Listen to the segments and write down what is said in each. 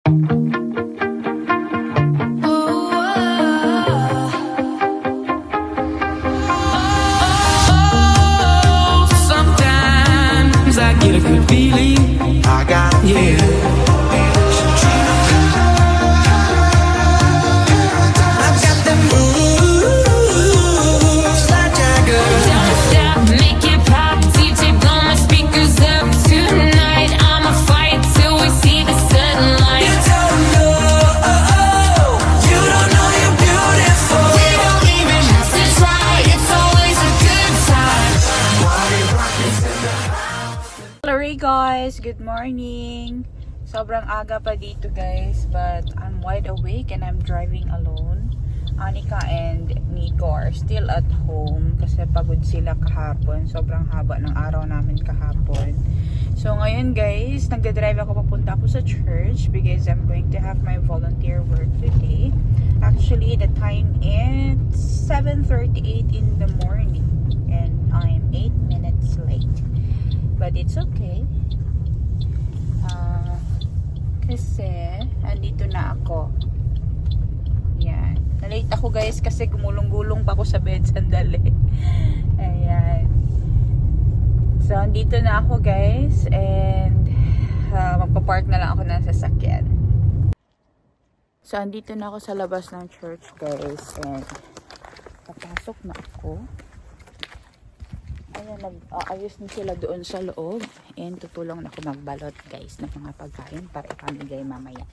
Sometimes I get a good feeling. I got yeah. Guys, good morning. Sobrang aga pa dito guys, but I'm wide awake and I'm driving alone. Anika and Nico are still at home kasi pagod sila kahapon. Sobrang haba ng araw namin kahapon. So ngayon guys, nagdadrive ako, papunta ako sa church because I'm going to have my volunteer work today. Actually, the time is 7:38 in the morning and I'm 8 minutes late. But it's okay. Kasi andito na ako. Yan. Nalate ako guys kasi gumulong-gulong pa ako sa bed sandali. Ayan. So andito na ako guys and magpa-park na lang ako ng sasakyan. So andito na ako sa labas ng church guys and papasok na ako. Ayan, nag-aayos na sila doon sa loob and tutulong na ako magbalot guys ng mga pagkain para ipamigay mamaya.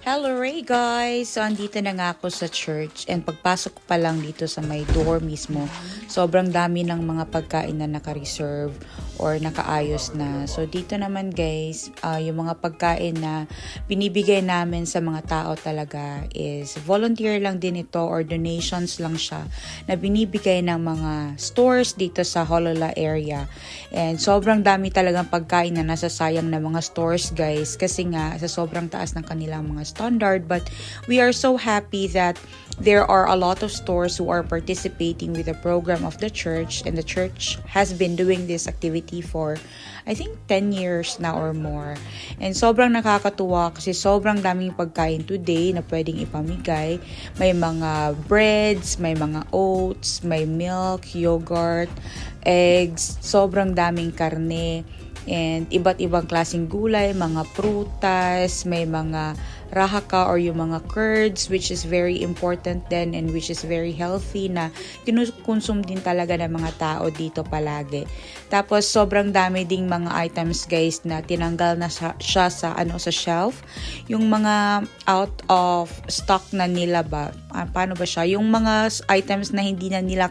Hello Ray guys! So andito na nga ako sa church and pagpasok pa lang dito sa may door mismo, sobrang dami ng mga pagkain na naka-reserve or nakaayos na. So dito naman guys, yung mga pagkain na binibigay namin sa mga tao talaga is volunteer lang din ito or donations lang siya na binibigay ng mga stores dito sa Hollola area. And sobrang dami talagang pagkain na nasasayang na mga stores guys kasi nga sa sobrang taas ng kanilang mga standard, but we are so happy that there are a lot of stores who are participating with the program of the church, and the church has been doing this activity for I think 10 years now or more. And sobrang nakakatuwa kasi sobrang daming pagkain today na pwedeng ipamigay. May mga breads, may mga oats, may milk, yogurt, eggs, sobrang daming karne, and iba't ibang klaseng gulay, mga prutas, may mga rahaka or yung mga curds which is very important din and which is very healthy na kinukonsume din talaga ng mga tao dito palagi. Tapos sobrang dami ding mga items guys na tinanggal na siya sa sa shelf. Yung mga out of stock na nila ba? Paano ba siya? Yung mga items na hindi na nila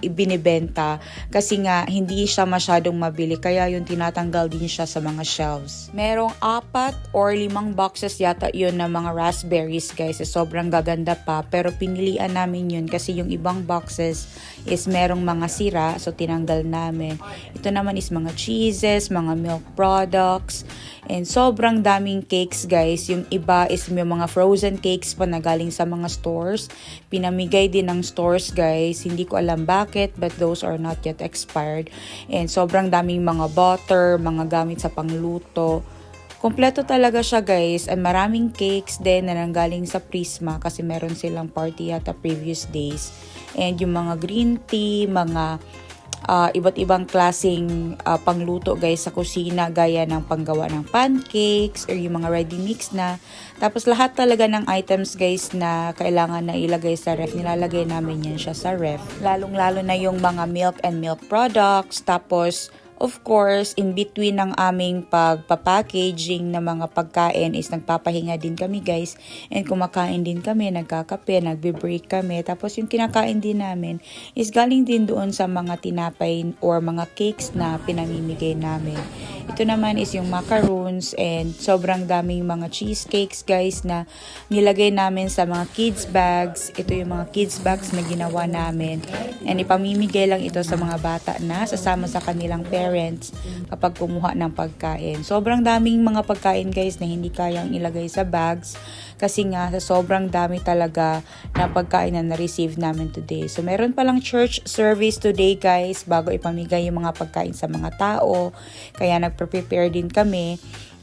ibinibenta kasi nga hindi siya masyadong mabili kaya yung tinatanggal din siya sa mga shelves. Merong 4 or 5 boxes yata yun na mga raspberries guys. Sobrang gaganda pa pero pinilian namin yun kasi yung ibang boxes is merong mga sira so tinanggal namin. Ito naman is mga cheeses, mga milk products, and sobrang daming cakes guys. Yung iba is may mga frozen cakes pa na galing sa mga stores. Pinamigay din ng stores guys. Hindi ko alam bakit but those are not yet expired. And sobrang daming mga butter, mga gamit sa pangluto. Kompleto talaga siya guys. And maraming cakes din na nanggaling sa Prisma kasi meron silang party at the previous days. And yung mga green tea, mga iba't ibang klaseng pangluto guys sa kusina gaya ng panggawa ng pancakes or yung mga ready mix na. Tapos lahat talaga ng items guys na kailangan na ilagay sa ref, nilalagay namin yan siya sa ref. Lalong-lalo na yung mga milk and milk products. Tapos of course, in between ng aming pagpapackaging ng mga pagkain is nagpapahinga din kami guys. And kumakain din kami, nagkakape, nagbe-break kami. Tapos yung kinakain din namin is galing din doon sa mga tinapay or mga cakes na pinamimigay namin. Ito naman is yung macaroons and sobrang daming mga cheesecakes guys na nilagay namin sa mga kids bags. Ito yung mga kids bags na ginawa namin. And ipamimigay lang ito sa mga bata na sasama sa kanilang parents parents kapag kumuha ng pagkain. Sobrang daming mga pagkain guys na hindi kayang ilagay sa bags kasi nga sa sobrang dami talaga na pagkain na na-receive namin today. So meron palang church service today guys bago ipamigay yung mga pagkain sa mga tao. Kaya nagpre-prepare din kami.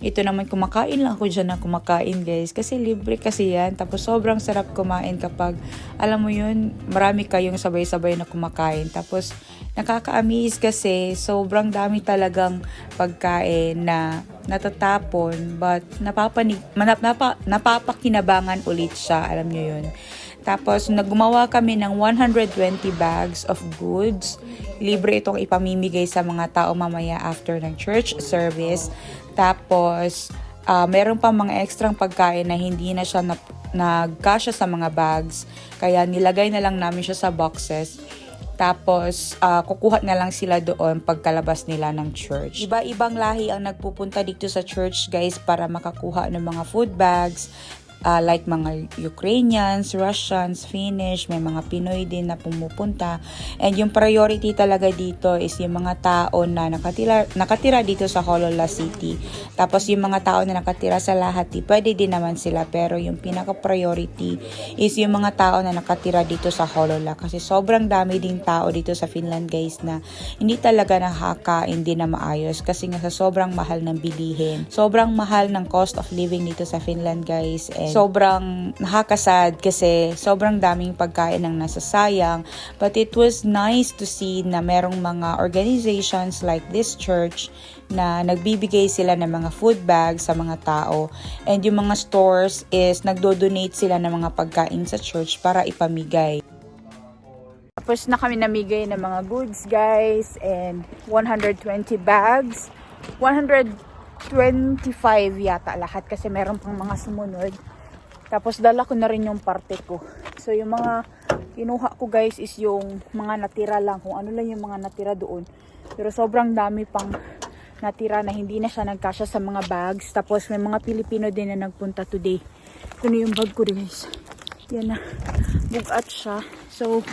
Ito naman, kumakain lang ako dyan na kumakain guys. Kasi libre kasi yan. Tapos sobrang sarap kumain kapag, alam mo yun, marami kayong sabay-sabay na kumakain. Tapos nakaka-amaze kasi sobrang dami talagang pagkain na natatapon. But napapakinabangan ulit siya. Alam nyo yun. Tapos, naggumawa kami ng 120 bags of goods. Libre itong ipamimigay sa mga tao mamaya after ng church service. Tapos, meron pa mga extrang pagkain na hindi na siya nagkasya sa mga bags. Kaya nilagay na lang namin siya sa boxes. Tapos, kukuha na lang sila doon pagkalabas nila ng church. Iba-ibang lahi ang nagpupunta dito sa church guys para makakuha ng mga food bags. Like mga Ukrainians, Russians, Finnish, may mga Pinoy din na pumupunta. And yung priority talaga dito is yung mga tao na nakatira dito sa Jolola City. Tapos yung mga tao na nakatira sa Lahati, pwede din naman sila. Pero yung pinaka-priority is yung mga tao na nakatira dito sa Jolola. Kasi sobrang dami ding tao dito sa Finland guys na hindi talaga nakakain din na maayos. Kasi nga sa sobrang mahal ng bilihin. Sobrang mahal ng cost of living dito sa Finland guys. And sobrang nakakasad kasi sobrang daming pagkain ang nasasayang. But it was nice to see na merong mga organizations like this church na nagbibigay sila ng mga food bags sa mga tao. And yung mga stores is nagdo-donate sila ng mga pagkain sa church para ipamigay. Tapos na kami namigay ng mga goods guys, and 120 bags. 125 yata lahat kasi meron pang mga sumunod. Tapos dala ko na rin yung parte ko. So yung mga kinuha ko guys is yung mga natira lang. Kung ano lang yung mga natira doon. Pero sobrang dami pang natira na hindi na siya nagkasya sa mga bags. Tapos may mga Pilipino din na nagpunta today. Ito na yung bag ko guys. Yan na. Bugat siya. So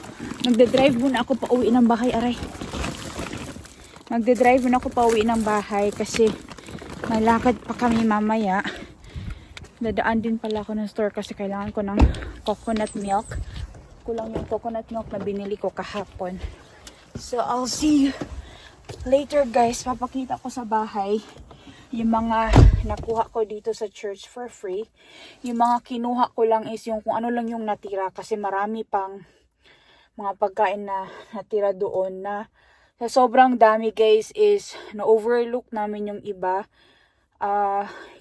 magdadrive muna ako pa uwi ng bahay. Aray. Magdadrive muna ako pa uwi ng bahay kasi may lakad pa kami mamaya. Dadaan din pala ako ng store kasi kailangan ko ng coconut milk. Kulang yung coconut milk na binili ko kahapon. So, I'll see you later guys. Papakita ko sa bahay yung mga nakuha ko dito sa church for free. Yung mga kinuha ko lang is yung kung ano lang yung natira. Kasi marami pang mga pagkain na natira doon na sa sobrang dami guys is na-overlook namin yung iba.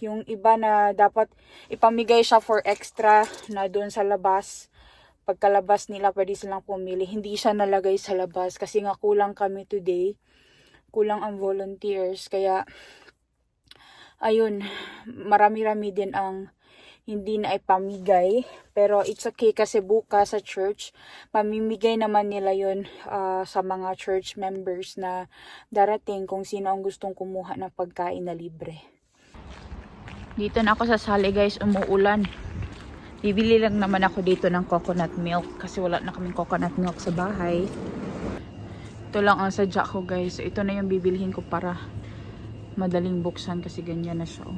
Yung iba na dapat ipamigay siya for extra na doon sa labas. Pagkalabas nila pwede silang pumili. Hindi siya nalagay sa labas kasi nga kulang kami today. Kulang ang volunteers. Kaya ayun, marami-rami din ang hindi na ipamigay. Pero it's okay kasi bukas sa church, pamimigay naman nila yun sa mga church members na darating kung sino ang gustong kumuha ng pagkain na libre. Dito na ako sa sali guys, umuulan. Bibili lang naman ako dito ng coconut milk kasi wala na kaming coconut milk sa bahay. Ito lang ang sadya ko guys. So, ito na yung bibilihin ko para madaling buksan kasi ganyan na siya. Oh.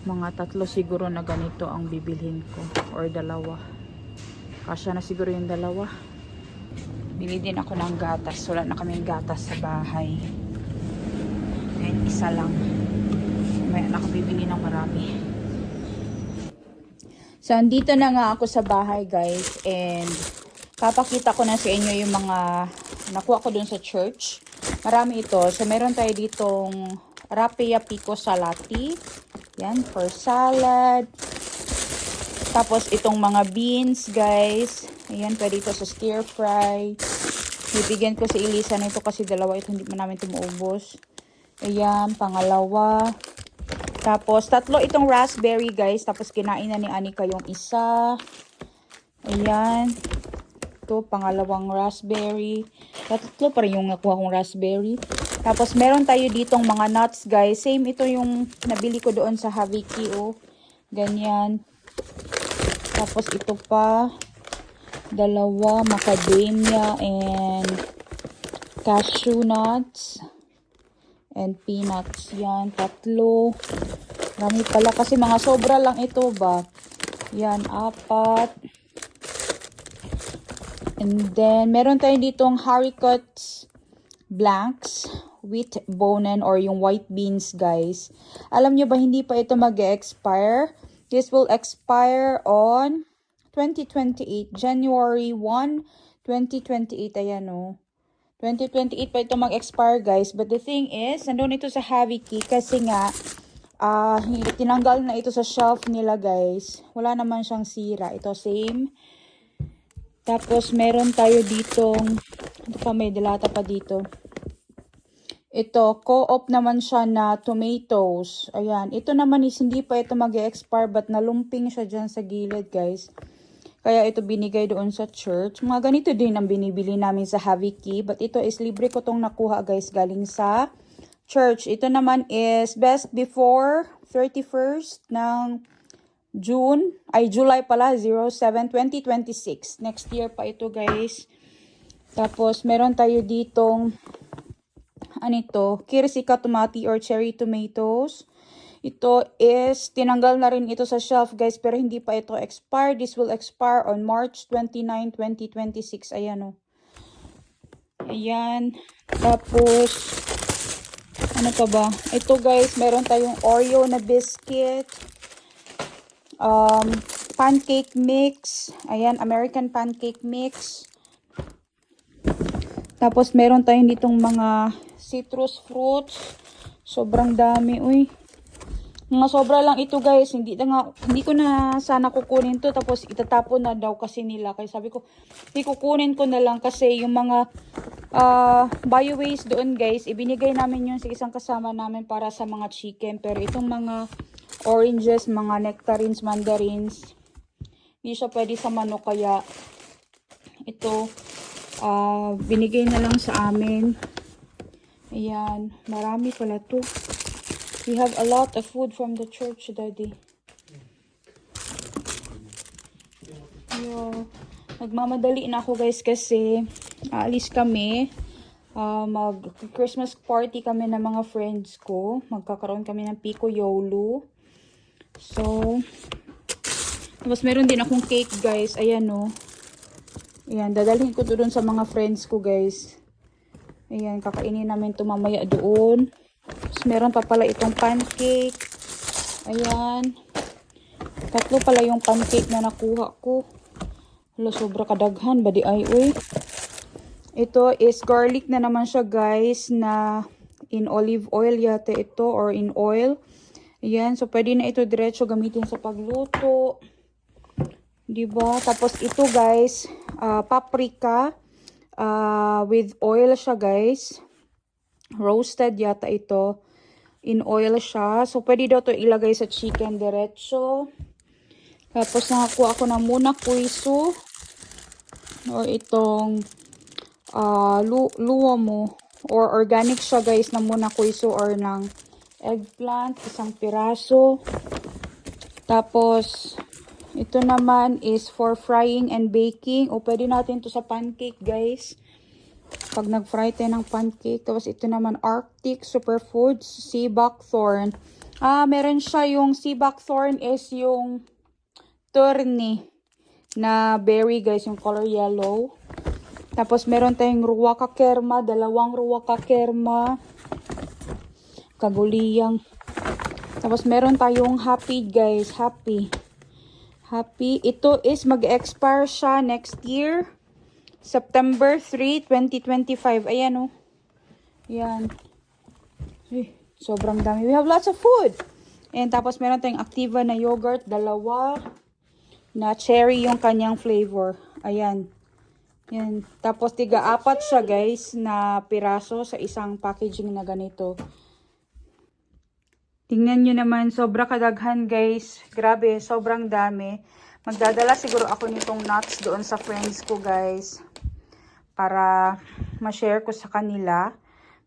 Mga 3 siguro na ganito ang bibilhin ko or 2. Kasya na siguro yung 2. Bili din ako ng gatas. Wala na kaming gatas sa bahay. Ngayon isa lang. May anak ko bibili ng marami. So, andito na nga ako sa bahay guys. And papakita ko na sa inyo yung mga nakuha ko dun sa church. Marami ito. So, meron tayo ditong Rapea Pico Salati. Yan, for salad. Tapos, itong mga beans guys. Ayan, pwede ito sa stir fry. Bibigyan ko si Elisa na ito kasi 2 ito. Hindi pa namin ito maubos. Ayan, pangalawa. Tapos, 3 itong raspberry, guys. Tapos, kinain na ni Anika yung isa. Ayan. Ito, pangalawang raspberry. 3 pa rin yung nakuha kong raspberry. Tapos, meron tayo ditong mga nuts, guys. Same ito yung nabili ko doon sa Haviki, oh. Ganyan. Tapos, ito pa. 2, macadamia and cashew nuts. And peanuts. Yan, 3. Marami pala kasi mga sobra lang ito ba. Yan, 4. And then, meron tayo ditong Haricots Blanks with bonen or yung white beans, guys. Alam nyo ba, hindi pa ito mag-expire. This will expire on 2028. January 1, 2028. Ayan o. 2028 pa ito mag-expire, guys. But the thing is, nandun ito sa Haviki kasi nga, tinanggal na ito sa shelf nila, guys. Wala naman siyang sira. Ito, same. Tapos, meron tayo ditong, ito pa, may dilata pa dito. Ito, co-op naman siya na tomatoes. Ayan. Ito naman is hindi pa ito mag-expire but nalumping siya dyan sa gilid, guys. Kaya ito binigay doon sa church. Mga ganito din ang binibili namin sa Haviki. But ito is libre ko tong nakuha, guys, galing sa church. Ito naman is best before 31st ng July pala, 07-2026. Next year pa ito, guys. Tapos, meron tayo ditong, Kirsika Tomati or Cherry Tomatoes. Ito is, tinanggal na rin ito sa shelf, guys, pero hindi pa ito expired. This will expire on March 29, 2026. Ayan, o. Ayan. Tapos, ano pa ba? Ito, guys, meron tayong Oreo na biscuit. Pancake mix. Ayan, American pancake mix. Tapos, meron tayong ditong mga citrus fruits. Sobrang dami, uy. Mga sobra lang ito, guys. Hindi ko na sana kukunin to. Tapos, itatapon na daw kasi nila. Kaya sabi ko, kukunin ko na lang kasi yung mga bio waste doon, guys. Ibinigay namin yun sa isang kasama namin para sa mga chicken. Pero itong mga oranges, mga nectarines, mandarins, hindi siya pwede sa manok. Kaya, ito, binigay na lang sa amin. Ayan, marami pala to. We have a lot of food from the church, Daddy. Yo, nagmamadali na ako, guys, kasi aalis kami. Mag-Christmas party kami ng mga friends ko. Magkakaroon kami ng Pico Yolo. So, tapos meron din akong cake, guys. Ayan, o. Ayan, dadalhin ko to doon sa mga friends ko, guys. Ayan, kakainin namin ito mamaya doon. Tapos meron pa pala itong pancake. Ayan. 3 pala yung pancake na nakuha ko. Hala, sobra kadaghan. Badi ay, uy. Ito is garlic na naman siya, guys, na in olive oil yata ito or in oil. Ayan, so pwede na ito diretso gamitin sa pagluto. Diba? Tapos ito, guys, paprika with oil siya, guys. Roasted yata ito. In oil siya. So, pwede daw to ilagay sa chicken diretso. Tapos, nakakuha ako ng muna kuiso. Or itong luwa mo. Or organic siya, guys, na muna kuiso or ng eggplant. Isang piraso. Tapos, ito naman is for frying and baking. O, pwede natin to sa pancake, guys. Pag nag-fry tayo ng pancake. Tapos, ito naman, Arctic Superfoods Sea Buckthorn. Meron siya yung sea buckthorn is yung turni na berry, guys. Yung color yellow. Tapos, meron tayong ruwaka kerma. 2 ruwaka kerma. Kaguliyang. Tapos, meron tayong happy, guys. Happy. Ito is mag-expire siya next year. September 3, 2025. Ayan, oh. Ayan. Ay, sobrang dami. We have lots of food. And tapos, meron tayong Activa na yogurt. 2. Na cherry yung kanyang flavor. Ayan. Yan. Tapos, 4 siya, guys, na piraso sa isang packaging na ganito. Tingnan nyo naman, sobra kadaghan, guys. Grabe, sobrang dami. Magdadala siguro ako nitong nuts doon sa friends ko, guys. Para ma-share ko sa kanila.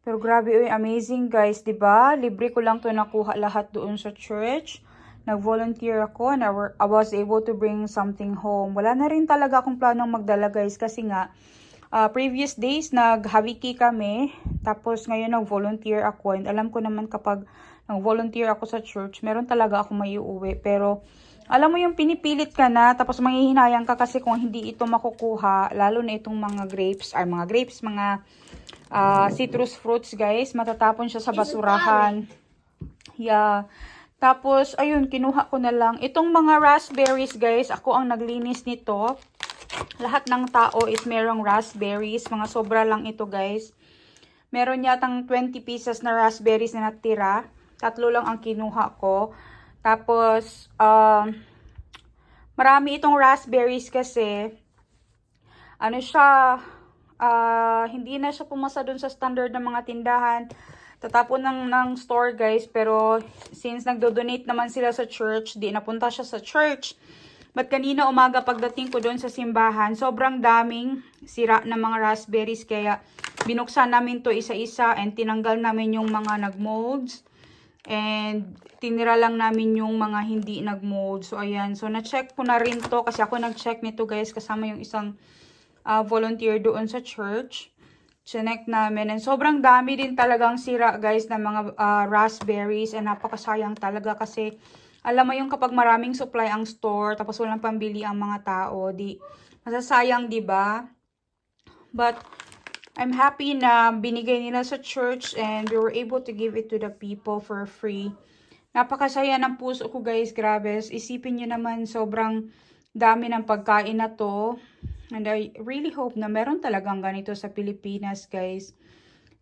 Pero grabe, uy, amazing, guys. Diba? Libre ko lang to nakuha lahat doon sa church. Nag-volunteer ako and I was able to bring something home. Wala na rin talaga akong planong magdala, guys. Kasi nga, previous days, nag-Haviki kami. Tapos ngayon nag-volunteer ako. And alam ko naman kapag nag-volunteer ako sa church, meron talaga ako may uuwi. Pero alam mo yung pinipilit ka na, tapos manghihinayang ka kasi kung hindi ito makukuha, lalo na itong mga grapes, mga citrus fruits guys, matatapon siya sa basurahan. Yeah. Tapos, ayun, kinuha ko na lang. Itong mga raspberries guys, ako ang naglinis nito. Lahat ng tao is merong raspberries. Mga sobra lang ito guys. Meron yatang 20 pieces na raspberries na natira. 3 lang ang kinuha ko. Tapos, marami itong raspberries kasi, ano siya, hindi na siya pumasa dun sa standard ng mga tindahan. Tatapon ng store guys. Pero, since nagdo-donate naman sila sa church, di napunta siya sa church. But kanina umaga pagdating ko doon sa simbahan, sobrang daming sira na mga raspberries. Kaya binuksan namin to isa-isa and tinanggal namin yung mga nag-molds. And tinira lang namin yung mga hindi nag-mold. So ayan, so na-check ko na rin to kasi ako nag-check nito guys kasama yung isang volunteer doon sa church. Chinek namin and sobrang dami din talagang sira guys na mga raspberries and napakasayang talaga kasi alam mo yung kapag maraming supply ang store, tapos walang pambili ang mga tao, di masasayang, di ba? But I'm happy na binigay nila sa church and we were able to give it to the people for free. Napakasaya ng puso ko guys, grabe. Isipin nyo naman, sobrang dami ng pagkain na to. And I really hope na meron talagang ganito sa Pilipinas guys.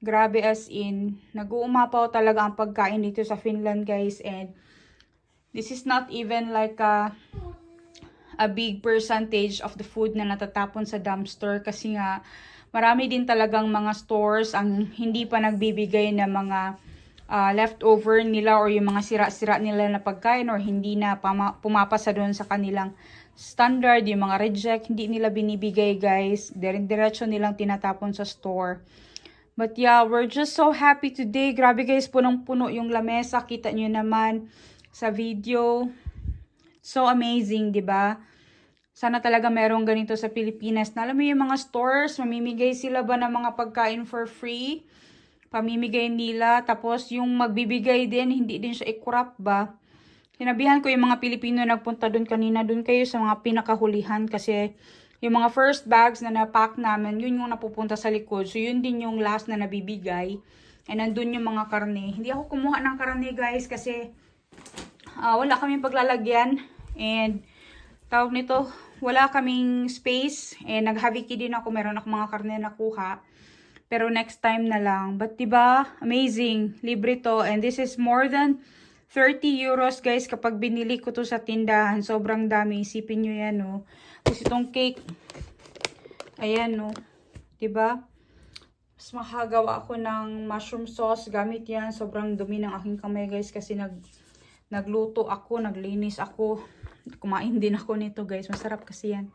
Grabe as in, nag-uumapaw talaga ang pagkain dito sa Finland guys and this is not even like a big percentage of the food na natatapon sa dumpster kasi nga marami din talagang mga stores ang hindi pa nagbibigay ng mga leftover nila or yung mga sira-sira nila na pagkain or hindi na pumapasa doon sa kanilang standard, yung mga reject, hindi nila binibigay guys. Diretso nilang tinatapon sa store. But yeah, we're just so happy today. Grabe guys, punong-puno yung lamesa. Kita nyo naman sa video. So amazing, 'di ba? Sana talaga merong ganito sa Pilipinas. Na alam mo yung mga stores, mamimigay sila ba ng mga pagkain for free? Pamimigay nila. Tapos yung magbibigay din, hindi din siya i-crop ba? Sinabihan ko yung mga Pilipino nagpunta doon kanina. Doon kayo sa mga pinakahulihan kasi yung mga first bags na na-pack namin, yun yung napupunta sa likod. So yun din yung last na nabibigay. And nandun yung mga karne. Hindi ako kumuha ng karne guys kasi wala kaming paglalagyan and tawag nito, wala kaming space and nag-Haviki din ako, meron ako mga karne na kuha pero next time na lang. But diba, amazing, libre to and this is more than 30 euros guys kapag binili ko to sa tindahan. Sobrang dami, isipin nyo yan no. Tapos itong cake, ayan no, diba? Mas makagawa ako ng mushroom sauce gamit yan. Sobrang dumi ng aking kamay guys kasi nagluto ako, naglinis ako. Kumain din ako nito guys. Masarap kasi yan.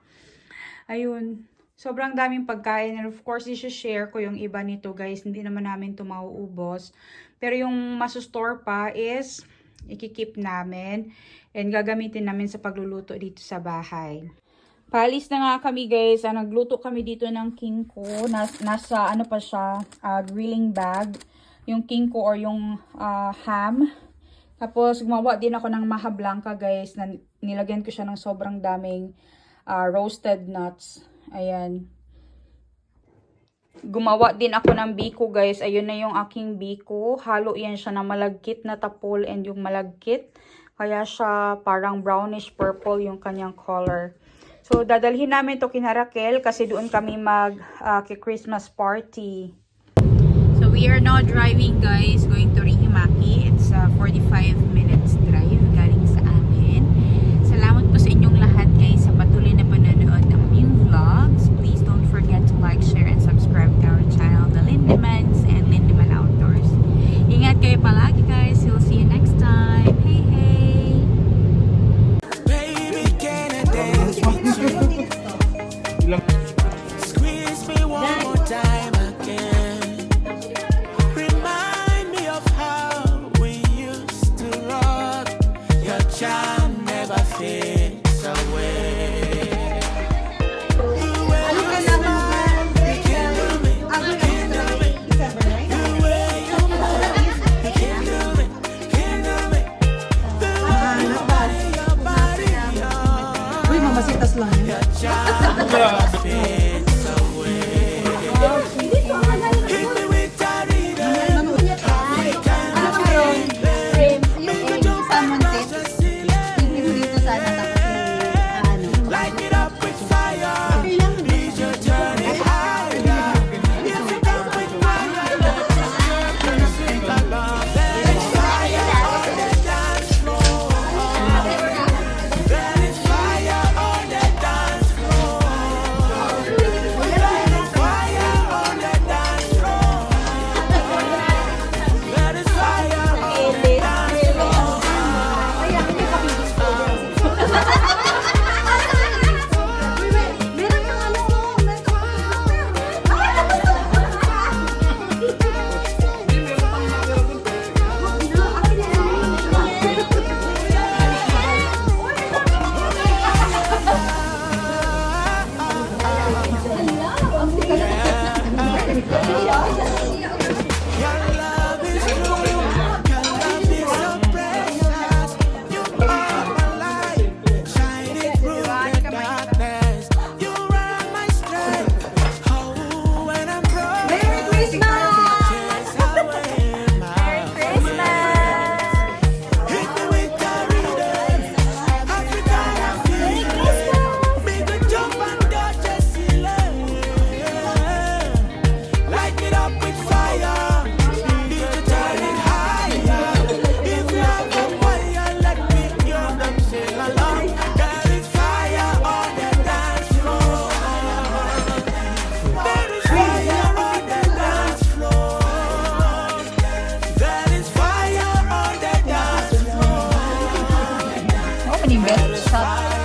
Ayun. Sobrang daming pagkain. And of course, i-share ko yung iba nito guys. Hindi naman namin ito mauubos. Pero yung masustore pa is ikikip namin. And gagamitin namin sa pagluluto dito sa bahay. Paalis na nga kami guys. Nagluto kami dito ng king ko. Nasa ano pa siya, grilling bag. Yung king ko or yung ham. Tapos, gumawa din ako ng maha blanca, guys. Nilagyan ko siya ng sobrang daming roasted nuts. Ayan. Gumawa din ako ng biko, guys. Ayun na yung aking biko. Halo yan siya na malagkit na tapol and yung malagkit. Kaya siya parang brownish purple yung kanyang color. So, dadalhin namin to kina Raquel kasi doon kami mag-Christmas party. So, we are now driving, guys. Going to Riihimäki. It's 45 minutes drive galing sa amin. Salamat po sa inyong lahat, guys, sa patuloy na panonood ng aming vlogs. Please don't forget to like, share, and subscribe to our channel, The Lindemans and Lindeman Outdoors. Ingat kayo palagi, guys. We'll see you next time. Hey, hey! Baby, can I dance with you? Squeeze me one more time again. Remind me of how we used to rock. Your charm never fades away. The way you smile, man yung best shot.